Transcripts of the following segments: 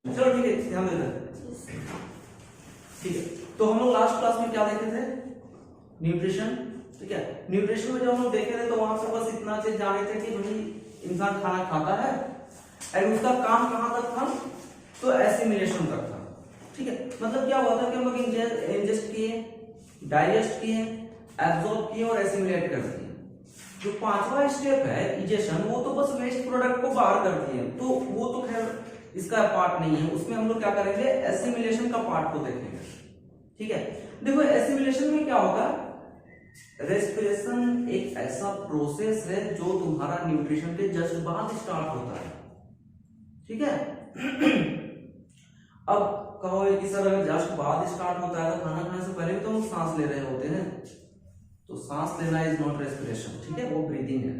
चलो ठीक है, ध्यान देते हैं। ठीक है, तो हम लोग लास्ट क्लास में क्या देखे थे? न्यूट्रिशन। ठीक है, न्यूट्रिशन में जब हम लोग देखे थे तो वहां से बस इतना चीज जाने थे कि भाई इंसान खाना खाता है और उसका काम कहां तक था? तो एसिमिलेशन तक था। ठीक है, मतलब क्या हुआ था कि हम लोग इंजेस्ट किए, डाइजेस्ट किए, एब्जॉर्ब किए और एसिमिलेट कर दिए। जो पांचवा स्टेप है इजेशन, वो तो बस वेस्ट प्रोडक्ट को बाहर करती है, तो वो तो खैर इसका पार्ट नहीं है। उसमें हम लोग क्या करेंगे? एसिमिलेशन का पार्ट को देखेंगे। ठीक है, देखो एसिमिलेशन में क्या होगा? रेस्पिरेशन एक ऐसा प्रोसेस है जो तुम्हारा न्यूट्रिशन के जस्ट बाद स्टार्ट होता है। ठीक है अब कहोगे कि सर अगर जस्ट बाद स्टार्ट होता है तो खाना खाने से पहले भी तो हम सांस ले रहे होते हैं, तो सांस लेना इज नॉट रेस्पिरेशन। ठीक है, वो ब्रीदिंग है।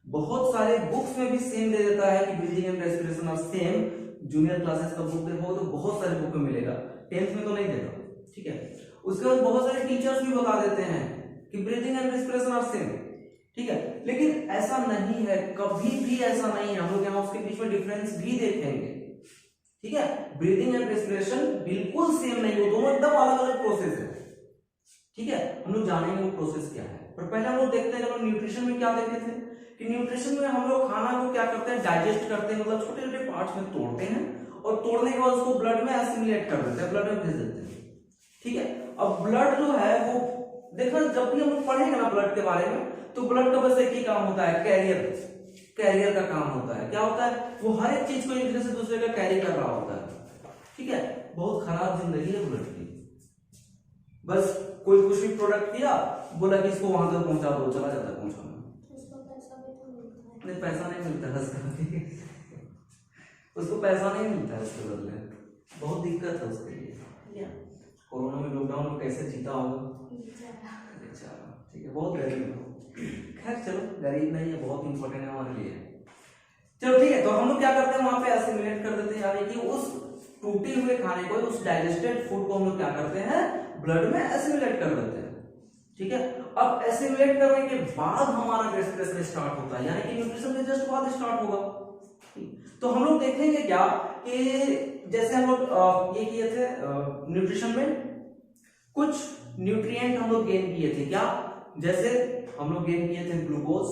बहुत सारे बुक्स में भी सेम दे देता है कि breathing and respiration are same. Junior classes का बुक देखोगे तो बहुत सारे बुक में मिलेगा, 10th में तो नहीं देगा। ठीक है, उसके बाद बहुत सारे टीचर्स भी बता देते हैं कि breathing and respiration are same. ठीक है, लेकिन ऐसा नहीं है, कभी भी ऐसा नहीं है। हम लोग यहाँ उसके बीच में डिफरेंस भी देखेंगे। ठीक है, ब्रीदिंग एंड रेस्पिरेशन बिल्कुल सेम नहीं, वो दोनों एकदम अलग अलग प्रोसेस है। ठीक है, हम लोग जानेंगे वो प्रोसेस क्या है, पर पहले हम लोग देखते हैं हम न्यूट्रिशन में क्या देखे थे कि न्यूट्रिशन में हम लोग खाना को क्या करते हैं? डाइजेस्ट करते हैं, मतलब छोटे छोटे पार्ट्स में तोड़ते हैं और तोड़ने के बाद उसको ब्लड में एसिमिलेट कर देते हैं, ब्लड में भेज देते हैं। ठीक है, अब ब्लड जो है वो देखना, जब भी हम लोग पढ़ेंगे ना ब्लड के बारे में, तो ब्लड का बस एक ही काम होता है, कैरियर का काम होता है। क्या होता है? वो हर एक चीज को एक जगह से दूसरे का कैरी कर रहा होता है। ठीक है, बहुत खराब जिंदगी है ब्लड की। बस कोई कुछ भी प्रोडक्ट किया, बोला कि इसको वहां तक पहुंचा दो, चला जाता है पहुंचाना। नहीं, पैसा नहीं मिलता है उसको पैसा नहीं मिलता है उसके बदले, बहुत दिक्कत है उसके लिए। कोरोना में, लॉकडाउन में कैसे जीता होगा बेचारा। ठीक है, बहुत गरीब है। खैर चलो, गरीब नहीं है, बहुत इंपॉर्टेंट है हमारे लिए। चलो ठीक है, तो हम लोग क्या करते हैं? वहां पे एसिमिलेट कर देते हैं, यानी कि उस टूटे हुए खाने को, उस डाइजेस्टेड फूड को हम लोग क्या करते हैं? ब्लड में एसिमिलेट कर देते हैं। ठीक है, अब एसिमिलेट करने के बाद हमारा रेस्पिरेशन स्टार्ट होता है, यानी कि न्यूट्रिशन के जस्ट बाद स्टार्ट होगा। तो हम लोग देखेंगे क्या कि जैसे हम लोग ये किए थे न्यूट्रिशन में, कुछ न्यूट्रिएंट हम लोग गेन किए थे। क्या? जैसे हम लोग गेन किए थे ग्लूकोज,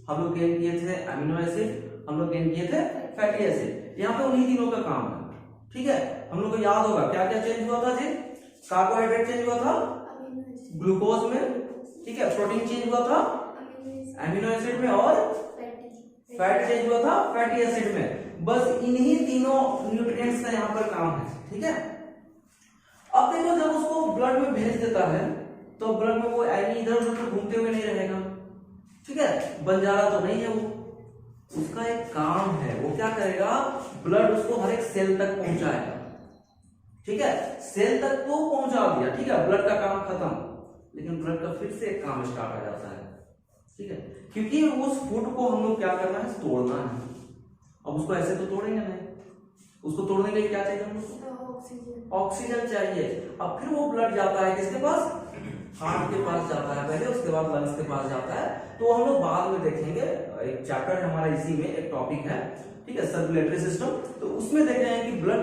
हम लोग गेन किए थे अमीनो एसिड, हम लोग गेन किए थे फैटी एसिड। यहाँ पे उन्हीं तीनों का काम है। ठीक है, हम लोग को याद होगा क्या क्या चेंज हुआ था जी? कार्बोहाइड्रेट चेंज हुआ था ग्लूकोज में। ठीक है, प्रोटीन चेंज हुआ था अमीनो एसिड में, और फैट चेंज हुआ था फैटी एसिड में। बस इन्हीं तीनों न्यूट्रिएंट्स का यहाँ पर काम है। ठीक है, अब देखो जब उसको ब्लड में भेज देता है तो ब्लड में वो इधर उधर घूमते हुए नहीं रहेगा। ठीक है, बंजारा तो नहीं है वो, उसका एक काम है, वो क्या करेगा? ब्लड उसको हर एक सेल तक पहुंचाएगा। ठीक है, सेल तक तो पहुंचा दिया, ठीक है, ब्लड का काम खत्म, लेकिन ब्लड का फिर से एक काम स्टार्ट आ जाता है। ठीक है, क्योंकि उस फूड को हम लोग क्या करना है? तोड़ना है। अब उसको ऐसे तो तोड़ेंगे नहीं, उसको तोड़ने के लिए क्या चाहिए हमको? ऑक्सीजन चाहिए। अब फिर वो ब्लड जाता है किसके पास? हार्ट के पास जाता है पहले, उसके बाद लंग्स के पास जाता है। तो हम लोग बाद में देखेंगे, एक चैप्टर है हमारा इसी में, एक टॉपिक है, ठीक है, सर्कुलेटरी सिस्टम, तो उसमें देख रहे हैं कि ब्लड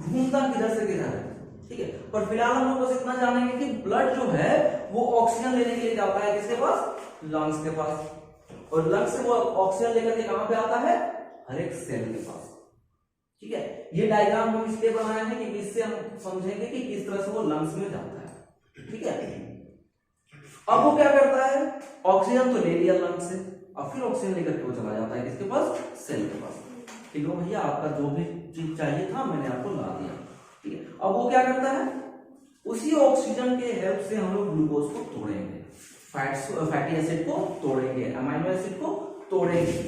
घूमता किधर से किधर है। ठीक है, पर फिलहाल हम लोग बस इतना जानेंगे कि ब्लड जो है वो ऑक्सीजन लेने के लिए जाता है किसके पास? लंग्स के पास, और लंग्स से वो ऑक्सीजन लेकर के कहां पे आता है? हर एक सेल के पास। ठीक है, ये डायग्राम हम इसलिए बनाए हैं कि इससे हम समझेंगे कि किस तरह से वो लंग्स में जाता है। ठीक है, अब वो क्या करता है? ऑक्सीजन तो ले लिया लंग्स से, अब फिर ऑक्सीजन लेकर के वो चला जाता है किसके पास? सेल के पास। ठीक है भैया, आपका जो भी चीज चाहिए था मैंने आपको ला दिया। ठीक है, अब वो क्या करता है? उसी ऑक्सीजन के हेल्प से हम लोग ग्लूकोज को तोड़ेंगे, फैटी एसिड को तोड़ेंगे, अमीनो एसिड को तोड़ेंगे।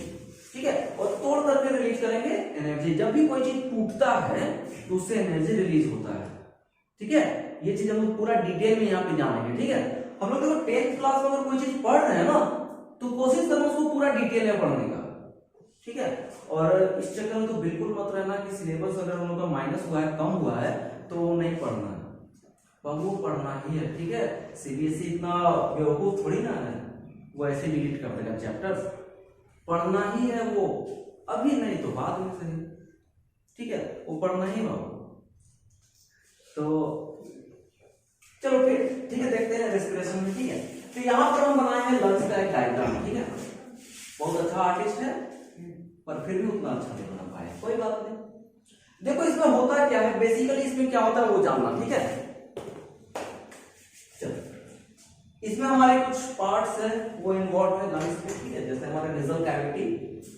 ठीक है, और तोड़ करके रिलीज करेंगे एनर्जी। जब भी कोई चीज टूटता है तो उससे एनर्जी रिलीज होता है। ठीक है, ये चीज हम लोग पूरा डिटेल में यहाँ पे जानेंगे। ठीक है, हम लोग अगर 10th क्लास में अगर कोई चीज पढ़ रहे हैं ना, तो कोशिश करना उसको पूरा डिटेल में पढ़ने का। ठीक है, और इस चक्कर में तो बिल्कुल मत रहना कि सिलेबस अगर हम लोग का माइनस हुआ है, कम हुआ है, तो नहीं पढ़ना है, वो पढ़ना ही है। ठीक है, सीबीएसई इतना बेवकूफ थोड़ी ना है, वो ऐसे डिलीट कर देगा चैप्टर। पढ़ना ही है वो, अभी नहीं तो बाद में सही। ठीक है, वो पढ़ना ही होगा। तो चलो फिर ठीक है, देखते हैं रेस्पिरेशन में। ठीक है, तो यहाँ पर हम बनाए हैं लंग्स का एक डायग्राम। ठीक है, बहुत अच्छा आर्टिस्ट है पर फिर भी उतना अच्छा नहीं बना पाए, कोई बात नहीं। देखो इसमें होता क्या है, बेसिकली इसमें क्या होता है वो जानना। ठीक है, चलो इसमें हमारे कुछ पार्ट्स है वो इन्वॉल्व है लंग्स में। ठीक है, जैसे हमारा नेजल कैविटी,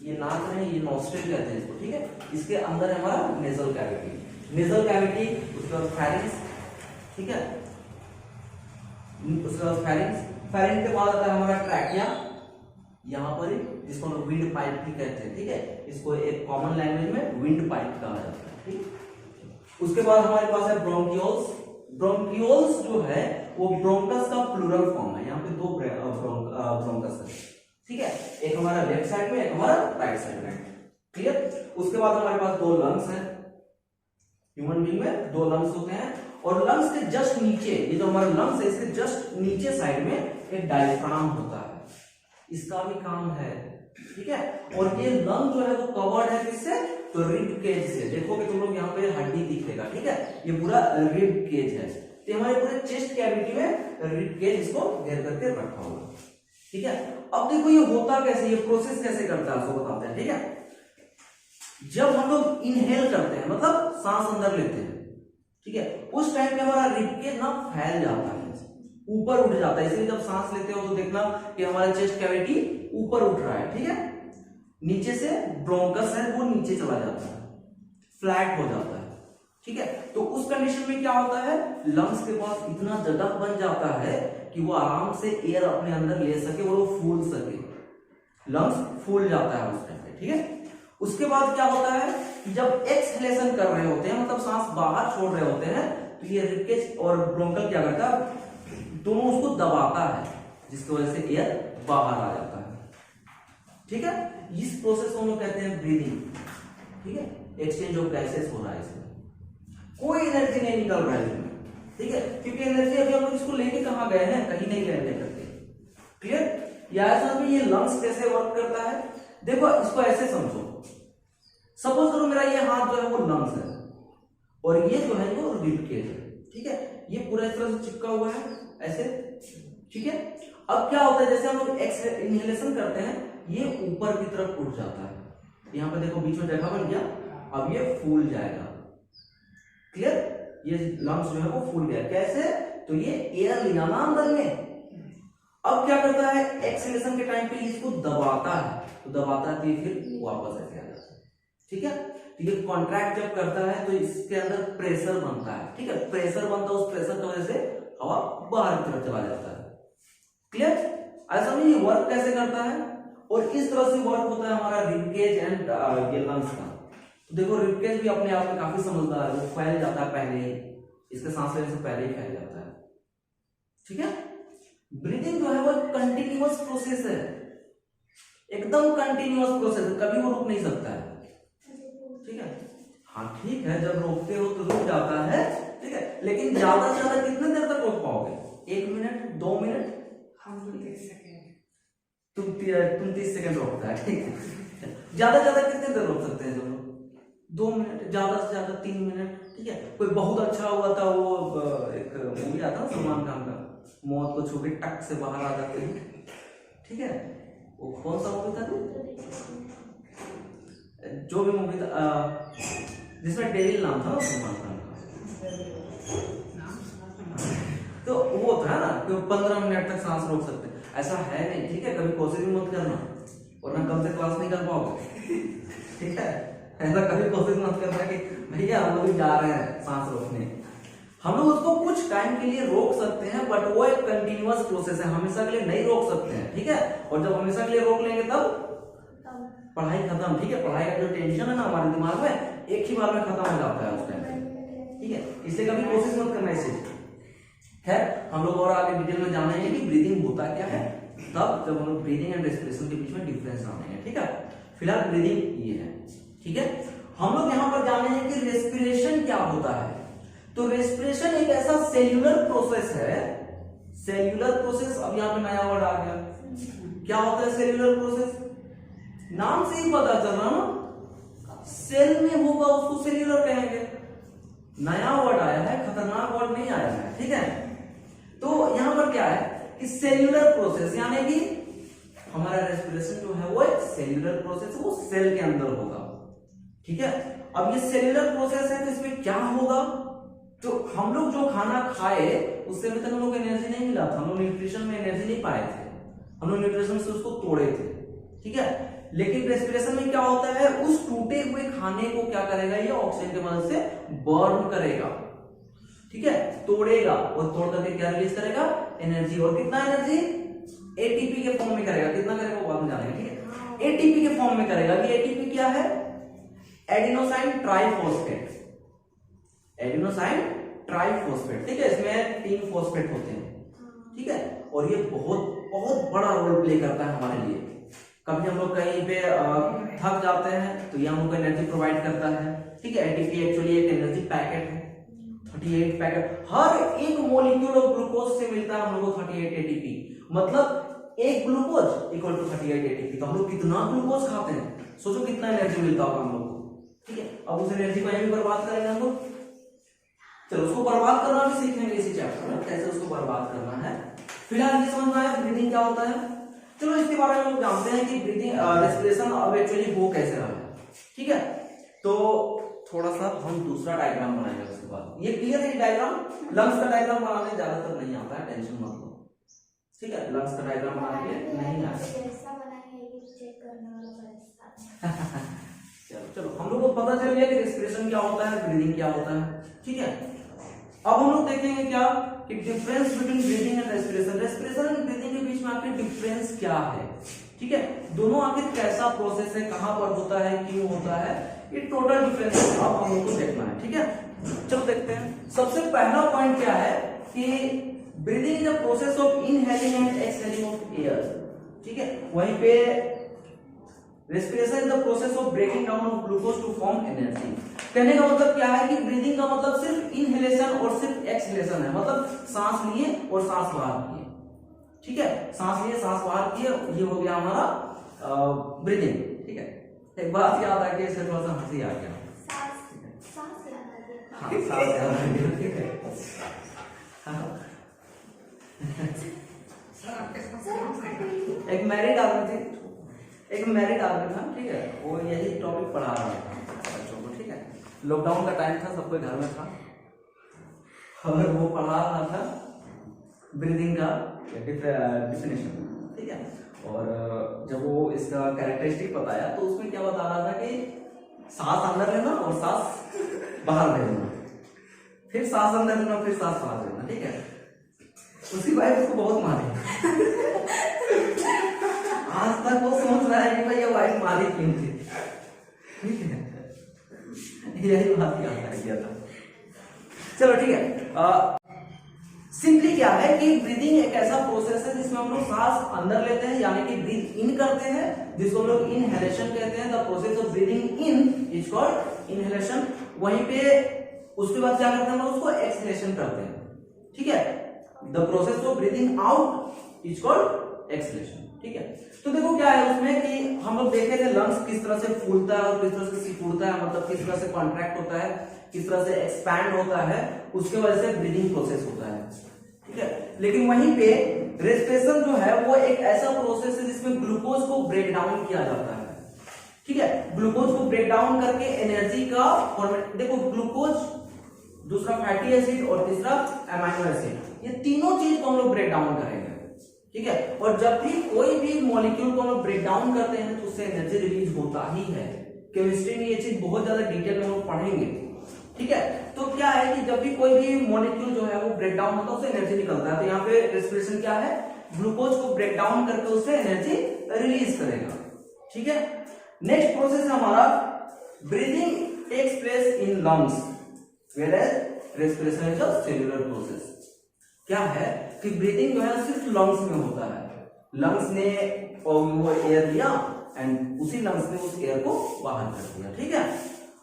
ये नाक में ये नॉस्ट्रिल कहते हैं इसको। ठीक है, इसके अंदर है हमारा नेजल कैविटी, नेजल कैविटी, उसके बाद फेरिंक्स। ठीक है, उसके बाद फेरिंक्स, फेरिंक्स के बाद आता है हमारा ट्रैकिया, यहाँ पर जिसको हम विंड पाइप भी कहते हैं। ठीक है, इसको एक कॉमन लैंग्वेज में विंड पाइप कहा जाता है। ठीक, उसके बाद हमारे पास है ब्रोंकियोल्स। ब्रोंकियोल्स जो है वो ब्रोंकस का प्लूरल फॉर्म है, यहाँ पे दो ब्रोंकस है। ठीक है, एक हमारा लेफ्ट साइड में, एक हमारा राइट साइड में। क्लियर, उसके बाद हमारे पास दो लंग्स हैं, ह्यूमन बीइंग में दो लंग्स होते हैं, और लंग्स के जस्ट नीचे, ये जो हमारा लंग्स है इसके जस्ट नीचे साइड में एक डायफ्राम होता है, इसका भी काम है। ठीक है, और ये लंग जो है वो कवर्ड है किससे, तो रिब केज से। देखोगे तुम लोग यहाँ पे हड्डी दिखेगा। ठीक है, ये पूरा रिब केज है, तो हमारे पूरे चेस्ट कैविटी में रिब केज इसको घेर करके रखा होगा। ठीक है, अब देखो ये होता कैसे, ये प्रोसेस कैसे करता है उसको बताते हैं। ठीक है, जब हम लोग इनहेल करते हैं, मतलब सांस अंदर लेते हैं, ठीक है, उस टाइम पे हमारा रिब केज ना फैल जाता है, ऊपर उठ जाता है। इसलिए जब सांस लेते हो तो देखना कि हमारा चेस्ट कैविटी ऊपर उठ रहा है। ठीक है, नीचे से ब्रोंकस है वो नीचे चला जाता है, फ्लैट हो जाता है। ठीक है, तो उस कंडीशन में क्या होता है, लंग्स के पास इतना जगह बन जाता है कि वो आराम से एयर अपने अंदर ले सके और वो फूल सके, लंग्स फूल जाता है उस टाइम पे। ठीक है, उसके बाद क्या होता है कि जब एक्सहेलेशन कर रहे होते हैं, मतलब सांस बाहर छोड़ रहे होते हैं, तो ये रिब केज और ब्रोंकल क्या करता है, दोनों उसको दबाता है, जिसकी वजह से एयर बाहर आ जाता है। ठीक है, इस प्रोसेस को हम लोग कहते हैं ब्रीदिंग। ठीक है, एक्सचेंज ऑफ गैसेस हो रहा है इसमें, कोई एनर्जी नहीं निकल रहा है इसमें। ठीक है, क्योंकि एनर्जी अभी हम लोग इसको लेके कहां गए हैं, कहीं नहीं गए लेकर के। क्लियर, या में ये लंग्स कैसे वर्क करता है, देखो इसको ऐसे समझो, सपोज करो मेरा ये हाथ जो है वो लंग्स है और ये जो है वो रिब केज है। ठीक है, ये पूरा इस तरह से चिपका हुआ है ऐसे। ठीक है, अब क्या होता है, जैसे हम लोग इनहेलेशन करते हैं, ये ऊपर की तरफ उठ जाता है, यहाँ पे देखो बीच में जगह बन गया, अब ये फूल जाएगा। क्लियर, ये लंग्स जो है वो फूल गया, कैसे, तो ये एयर ले जाना अंदर में। अब क्या करता है, एक्सहेलेशन के टाइम पे इसको दबाता है, तो दबाता है फिर वापस ऐसे आ जाता है। ठीक है, तो ये कॉन्ट्रैक्ट जब करता है तो इसके अंदर प्रेशर बनता है। ठीक है, प्रेशर बनता है, उस प्रेशर की वजह से हवा बाहर की तरफ चला जाता है। क्लियर, ऐसा नहीं, ये वर्क कैसे करता है, और इस तरह से वर्क होता है हमारा रिब केज एंड ये लंग्स का। तो देखो रिब केज भी अपने आप में काफी समझदार है, वो फैल जाता है पहले ही, इसके सांस लेने से पहले ही फैल जाता है। ठीक है, ब्रीदिंग जो है वो कंटिन्यूअस प्रोसेस है, एकदम कंटिन्यूअस प्रोसेस है, कभी वो रुक नहीं सकता है। ठीक है, हाँ ठीक है, जब रोकते हो तो रुक जाता है। ठीक है, लेकिन ज्यादा से ज्यादा कितने देर तक रोक पाओगे, 1 मिनट 2 मिनट, हम 30 सेकंड, तुम 30 सेकंड रोकता है। ठीक है, ज्यादा से ज्यादा कितने देर रोक सकते हैं जब 2 मिनट, ज्यादा से ज्यादा 3 मिनट। ठीक है, कोई बहुत अच्छा हुआ था, वो एक मूवी आता है सलमान खान का, मौत को छू के टक से बाहर आ जाते हैं। ठीक है, वो कौन सा मूवी था, जो भी मूवी था जिसमें डेविल नाम था ना सलमान खान का, तो वो था ना कि 15 मिनट तक सांस रोक सकते हैं, ऐसा है नहीं। ठीक है, कभी कोशिश भी मत करना, वरना कल से क्लास नहीं कर पाओगे। ठीक है, ऐसा कभी कोशिश मत करना कि भैया हम लोग जा रहे हैं सांस रोकने। हम लोग उसको कुछ टाइम के लिए रोक सकते हैं, बट वो एक कंटिन्यूअस प्रोसेस है, हमेशा के लिए नहीं रोक सकते हैं। ठीक है, और जब हमेशा के लिए रोक लेंगे तब पढ़ाई खत्म। ठीक है, पढ़ाई का जो टेंशन है ना हमारे दिमाग में, एक ही बार में खत्म हो जाता है उस टाइम पे। ठीक है, इसलिए कभी कोशिश मत करना इस चीज। खैर, हम लोग और आगे डिटेल में जानेंगे कि ब्रीदिंग होता क्या है, तब जब हम लोग ब्रीदिंग एंड रेस्पिरेशन के बीच में डिफरेंस जानेंगे। ठीक है, फिलहाल ब्रीदिंग ये है। ठीक है, हम लोग यहाँ पर जानेंगे कि रेस्पिरेशन क्या होता है। तो रेस्पिरेशन एक ऐसा सेल्यूलर प्रोसेस है, सेल्यूलर प्रोसेस, अब यहाँ पे नया वर्ड आ गया, क्या होता है सेल्यूलर प्रोसेस, नाम से ही पता चल रहा ना, सेल में होगा उसको सेल्यूलर कहेंगे। नया वर्ड आया है, खतरनाक वर्ड नहीं आया है, ठीक है। तो यहां पर क्या है कि सेल्यूलर प्रोसेस, यानी कि हमारा रेस्पिरेशन जो है वो एक सेल्यूलर प्रोसेस है, वो सेल के अंदर होगा, ठीक है। अब ये सेल्यूलर प्रोसेस है तो इसमें क्या होगा, तो हम लोग जो खाना खाए उससे अभी तक हम लोग को एनर्जी नहीं मिला था, हम लोग न्यूट्रिशन में एनर्जी नहीं पाए थे, हम लोग न्यूट्रिशन से उसको तोड़े थे, ठीक है। लेकिन रेस्पिरेशन में क्या होता है, उस टूटे हुए खाने को क्या करेगा, ये ऑक्सीजन के मदद से बर्न करेगा, ठीक है, तोड़ेगा और तोड़ करके क्या रिलीज करेगा, एनर्जी। और कितना एनर्जी, एटीपी के फॉर्म में करेगा। कितना करेगा बाद में जानेंगे, ठीक है। एटीपी के फॉर्म में करेगा। ये एटीपी क्या है, एडिनोसाइन ट्राइफॉस्फेट, एडिनोसाइन ट्राइफॉस्फेट, ठीक है। इसमें 3 फॉस्फेट होते हैं, ठीक है। और ये बहुत बहुत बड़ा रोल प्ले करता है हमारे लिए। कभी हम लोग कहीं पे थक जाते हैं तो ये हम लोग को एनर्जी प्रोवाइड करता है, ठीक है। एटीपी एक्चुअली एक एनर्जी पैकेट है, 38 पैकेट। हर एक मॉलिक्यूल ऑफ ग्लूकोज से मिलता है हम लोग को 38 एटीपी, मतलब एक ग्लूकोज इक्वल टू 38 एटीपी। तो हम लोग कितना ग्लूकोज खाते हैं, सोचो कितना एनर्जी मिलता होगा हम लोग को, ठीक है। अब उस एनर्जी को यहीं भी बर्बाद करेंगे हम लोग। चलो उसको बर्बाद करना भी सीखेंगे इसी चैप्टर में, कैसे उसको बर्बाद करना है। फिलहाल ये समझ में आया ब्रीदिंग क्या होता है। चलो इसके बारे में हम जानते हैं कि ब्रीदिंग रेस्पिरेशन अब एक्चुअली हो कैसे रहा है, ठीक है। तो थोड़ा सा हम दूसरा डायग्राम बनाएंगे उसके बाद। ये क्लियर है डायग्राम, लंग्स का डायग्राम बनाने ज्यादातर नहीं आता है, टेंशन मत लो, ठीक है। लंग्स का डायग्राम बनाने नहीं आता चलो हम लोग को पता चल गया कि रेस्पिरेशन क्या होता है, ब्रीदिंग क्या होता है, ठीक है। अब हम लोग देखेंगे क्या कि difference between breathing and respiration. Respiration and breathing के बीच में आखिर डिफरेंस क्या है, ठीक है। दोनों आखिर कैसा प्रोसेस है, कहां पर होता है, क्यों होता है, ये टोटल डिफरेंस अब हम लोग को देखना है, ठीक है। चलो देखते हैं। सबसे पहला पॉइंट क्या है कि breathing is a process of inhaling and exhaling of air, ठीक है। वहीं पे respiration is the process of breaking down of glucose to form energy. कहने का मतलब क्या है कि ब्रीदिंग का मतलब सिर्फ इनहेलेशन और सिर्फ एक्सहेलेशन है, मतलब सांस लिए और सांस बाहर किए, ठीक है। सांस लिए सांस बाहर किए, ये हो गया हमारा ब्रीदिंग, ठीक है। एक बात याद आ गई, इससे थोड़ा सा हंसी आ गया, सांस याद आ गया, ठीक है। एक मैरिड आदमी थी, एक मैरिड आदमी था, ठीक है। वो यही टॉपिक पढ़ा रहा था बच्चों को, ठीक है। लॉकडाउन का टाइम था, सबको घर में था, और वो पढ़ा रहा था ब्रीदिंग का डिफिनेशन, ठीक है। और जब वो इसका कैरेक्टरिस्टिक बताया तो उसमें क्या बता रहा था कि सांस अंदर लेना और सांस बाहर लेना, फिर सांस अंदर लेना, फिर सांस बाहर लेना, ठीक है। उसकी वाइफ उसको बहुत मारी आज तक वो सोच रहा है कि भाई ये वाइफ मारी क्यों थी, ठीक है। यही बात याद किया था। चलो ठीक है। सिंपली क्या है कि ब्रीदिंग एक ऐसा प्रोसेस है जिसमें हम लोग सांस अंदर लेते हैं, यानी कि ब्रीथ इन करते हैं, जिसको हम लोग इनहेलेशन कहते हैं। The process of breathing in is called inhalation. वहीं पे उसके बाद क्या करते हैं हम लोग, उसको एक्सहेलेशन करते हैं, ठीक है। The process of breathing out is called exhalation, ठीक है। तो देखो क्या है उसमें कि हम लोग देखे थे लंग्स किस तरह से फूलता है और किस तरह से सिकुड़ता है, मतलब किस तरह से कॉन्ट्रैक्ट होता है, किस तरह से एक्सपैंड होता है, उसके वजह से ब्रीदिंग प्रोसेस होता है, ठीक है। लेकिन वहीं पे रेस्पिरेशन जो है वो एक ऐसा प्रोसेस है जिसमें ग्लूकोज को ब्रेक डाउन किया जाता है, ठीक है। ग्लूकोज को ब्रेक डाउन करके एनर्जी का फॉर्मेट, देखो ग्लूकोज, दूसरा फैटी एसिड और तीसरा अमाइनो एसिड, ये तीनों चीज को हम लोग ब्रेक डाउन करेंगे, ठीक है। और जब भी कोई भी मॉलिक्यूल को हम लोग ब्रेक डाउन करते हैं तो उससे एनर्जी रिलीज होता ही है। केमिस्ट्री में ये चीज बहुत ज्यादा डिटेल में हम लोग पढ़ेंगे, ठीक है। तो क्या है कि जब भी कोई भी मॉलिक्यूल जो है वो ब्रेक डाउन होता है उससे एनर्जी निकलता है। तो यहाँ पे रेस्पिरेशन क्या है, ग्लूकोज को ब्रेक डाउन करके उससे एनर्जी रिलीज करेगा, ठीक है। नेक्स्ट प्रोसेस है हमारा breathing takes place in lungs, whereas respiration is a cellular process. क्या है कि ब्रीदिंग जो है सिर्फ लंग्स में होता है। लंग्स ने वो एयर लिया एंड उसी लंग्स ने उस एयर को बाहर कर दिया, ठीक है।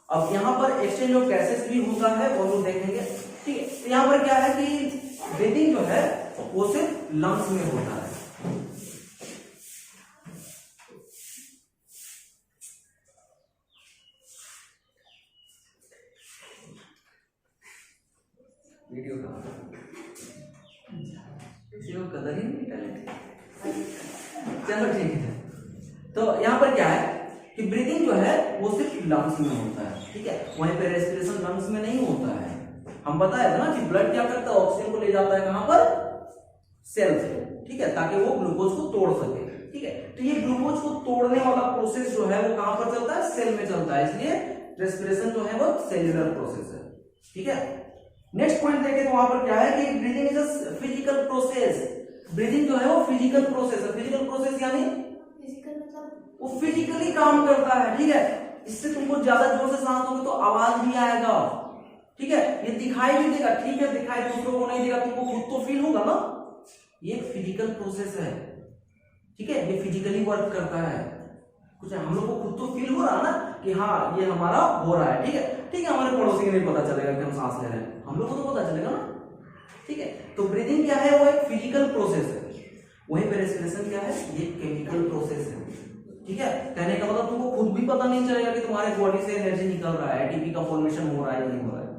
अब यहाँ पर एक्सचेंज ऑफ गैसेस भी होता है वो लोग देखेंगे, ठीक है। तो यहाँ पर क्या है कि ब्रीदिंग जो है वो सिर्फ लंग्स में होता है। वीडियो का किसी को कदर ही नहीं टैलेंट। चलो ठीक है। तो यहाँ पर क्या है कि ब्रीदिंग जो है वो सिर्फ लंग्स में होता है, ठीक है, वहीं पे रेस्पिरेशन लंग्स में नहीं होता है। हम बताया था ना कि ब्लड क्या करता है, ऑक्सीजन को ले जाता है कहाँ पर, सेल से, ठीक है, ताकि वो ग्लूकोज को तोड़ सके, ठीक है। तो ये ग्लूकोज को तोड़ने वाला प्रोसेस जो है वो कहां पर चलता है, सेल में चलता है, इसलिए रेस्पिरेशन जो है वो सेल्यूलर प्रोसेस है, ठीक है। नेक्स्ट पॉइंट देखें तो वहां पर क्या है कि breathing is a physical process. Breathing जो है वो फिजिकल प्रोसेस है। फिजिकल प्रोसेस यानी फिजिकल मतलब वो फिजिकली काम करता है, ठीक है। इससे तुमको ज्यादा जोर से सांस लोगे तो आवाज भी आएगा, ठीक है। ये दिखाई भी देगा, ठीक है, दिखाई दूसरों को नहीं देगा, तुमको खुद तो फील होगा ना। ये एक फिजिकल प्रोसेस है, ठीक है, ये फिजिकली वर्क करता है। कुछ हम लोग को खुद तो फील हो रहा है ना कि हाँ ये हमारा हो रहा है, ठीक है, ठीक है। हमारे पड़ोसी को नहीं पता चलेगा कि हम सांस ले रहे हैं, हम लोग को तो पता चलेगा ना, ठीक है। तो ब्रीदिंग क्या है, वो एक फिजिकल प्रोसेस है। वहीं पे रेस्पिरेशन क्या है, ये केमिकल प्रोसेस है, ठीक है। कहने का मतलब तुमको खुद भी पता नहीं चलेगा कि तुम्हारे बॉडी से एनर्जी निकल रहा है, एटीपी का फॉर्मेशन हो रहा है या नहीं हो रहा है,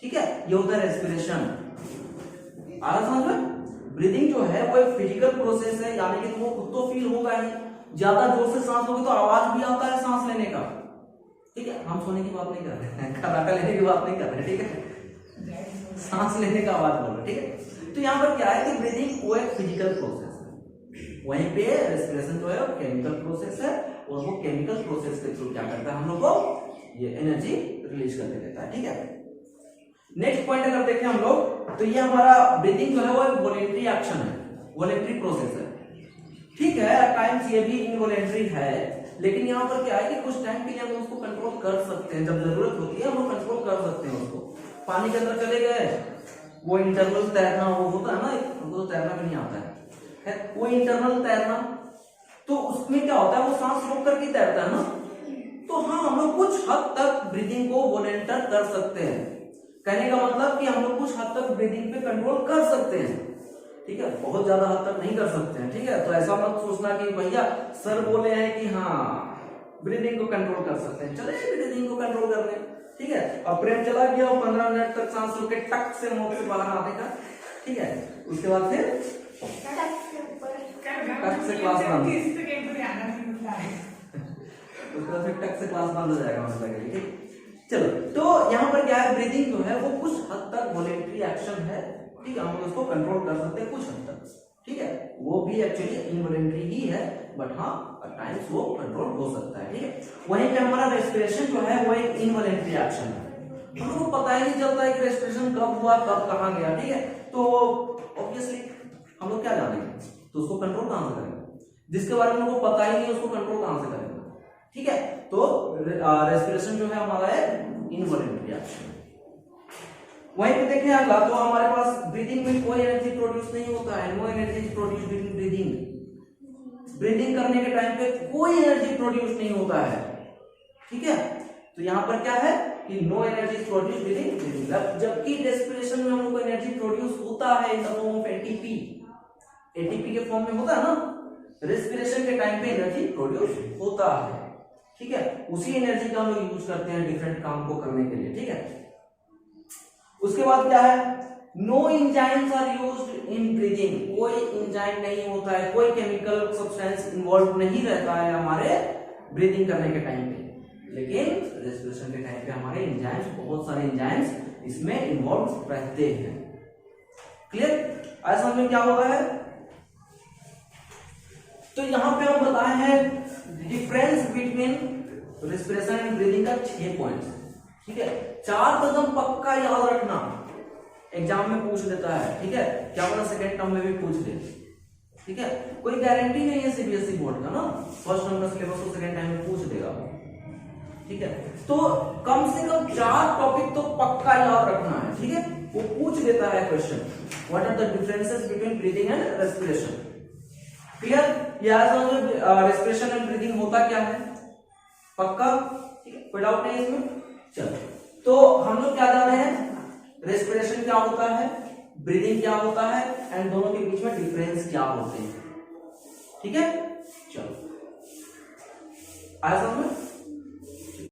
ठीक है। ये होता है रेस्पिरेशन। आ समझ में? ब्रीदिंग जो है वो एक फिजिकल प्रोसेस है, यानी कि तुमको खुद तो फील होगा ही, ज्यादा जोर से सांस लोगे तो आवाज भी आता है सांस लेने का, ठीक है। हम सोने की बात नहीं कर रहे हैं, खराटा लेने की बात नहीं कर रहे, ठीक है, सांस लेने का आवाज बोल रहे, ठीक है। तो यहाँ पर क्या है कि ब्रीदिंग वो एक फिजिकल प्रोसेस है, वहीं पे रेस्पिरेशन जो है वो केमिकल प्रोसेस है, और वो केमिकल प्रोसेस के थ्रू क्या करता है हम लोग को ये एनर्जी रिलीज करके देता है, ठीक है। नेक्स्ट पॉइंट अगर देखें हम लोग तो ये हमारा ब्रीदिंग जो है वो एक वॉलेंटरी एक्शन है, वॉलेंटरी प्रोसेस है, ठीक है। टाइम्स ये भी इनवॉलेंटरी है, लेकिन यहाँ पर क्या है कि कुछ टाइम के लिए हम उसको कंट्रोल कर सकते हैं, जब जरूरत होती है हम कंट्रोल कर सकते हैं उसको। पानी के अंदर चले गए, वो इंटरनल तैरना वो होता है ना, हमको तो तैरना भी नहीं आता है, वो इंटरनल तैरना, तो उसमें क्या होता है वो सांस रोक करके तैरता है ना। तो हाँ, हम लोग कुछ हद तक ब्रीदिंग को वॉलेंटियर कर सकते हैं। कहने का मतलब कि हम लोग कुछ हद तक ब्रीदिंग पे कंट्रोल कर सकते हैं, ठीक है, बहुत ज्यादा हद तक नहीं कर सकते हैं, ठीक है। तो ऐसा मत सोचना कि भैया सर बोले हैं कि हाँ ब्रीदिंग को कंट्रोल कर सकते हैं, चले ब्रीदिंग को कंट्रोल कर रहे हैं, ठीक है। अब प्रेम चला गया 15 मिनट तक सांस रोक के टक से मुंह से बाहर आने का, ठीक है। उसके बाद फिर टक से क्लास बंद, उसके बाद फिर टक से क्लास बंद हो जाएगा मतलब के लिए, ठीक। चलो, तो यहाँ पर क्या है, ब्रीदिंग जो है वो कुछ हद तक वॉलेंटरी एक्शन है, ठीक है, हम लोग उसको कंट्रोल कर सकते हैं कुछ हद तक, ठीक है। वो भी एक्चुअली इनवॉलेंटरी ही है, बट हाँ टाइम्स वो कंट्रोल हो सकता है, ठीक है। वहीं पे हमारा रेस्पिरेशन जो है वो एक इनवॉलेंटरी एक्शन है, हम लोग को पता ही नहीं चलता है कि रेस्पिरेशन कब हुआ कब कहाँ गया, ठीक है। तो ऑब्वियसली हम लोग क्या जानेंगे, तो उसको कंट्रोल कहां से करेंगे, जिसके बारे में हमको पता ही नहीं उसको कंट्रोल कहां से करेंगे, ठीक है। तो रेस्पिरेशन जो है हमारा है इनवॉलेंटरी एक्शन। वहीं पे देखें अगला, तो हमारे पास ब्रीदिंग में कोई एनर्जी प्रोड्यूस नहीं होता है, no energy is produce during breathing. Breathing करने के टाइम पे कोई एनर्जी प्रोड्यूस नहीं होता है, ठीक है। तो यहाँ पर क्या है कि no energy is produce during breathing, जबकि रेस्पिरेशन में हम लोग को एनर्जी प्रोड्यूस होता है in the form of ATP, ATP के फॉर्म में होता है ना। रेस्पिरेशन के टाइम पे एनर्जी प्रोड्यूस होता है, ठीक है। उसी एनर्जी का हम लोग यूज करते हैं डिफरेंट काम को करने के लिए, ठीक है। उसके बाद क्या है, no enzymes are used in breathing, कोई एंजाइम नहीं होता है, कोई केमिकल सब्सटेंस इन्वॉल्व नहीं रहता है हमारे ब्रीदिंग करने के टाइम पे, लेकिन रेस्पिरेशन के टाइम पे हमारे एंजाइम्स, बहुत सारे एंजाइम्स इसमें इन्वॉल्व रहते हैं, क्लियर। आज समझ में क्या हो रहा है। तो यहां पे हम बताए हैं difference between respiration and breathing का 6 पॉइंट्स, ठीक है। 4 कदम पक्का याद रखना, एग्जाम में पूछ लेता है, ठीक है, क्या पता सेकंड टर्म में भी पूछ ले, ठीक है। कोई गारंटी नहीं है सीबीएसई बोर्ड का ना, फर्स्ट टर्म का सिलेबस को सेकंड टाइम में पूछ देगा, ठीक है। तो कम से कम 4 टॉपिक तो पक्का याद रखना है, ठीक है। वो पूछ देता है question, what are the differences between breathing and respiration, clear. Respiration and breathing होता क्या है, पक्का, ठीक है, कोई डाउट नहीं इसमें। चलो, तो हम लोग क्या जान रहे हैं, रेस्पिरेशन क्या होता है, ब्रीदिंग क्या होता है, एंड दोनों के बीच में डिफरेंस क्या होते हैं, ठीक है। चलो, आया समझ में।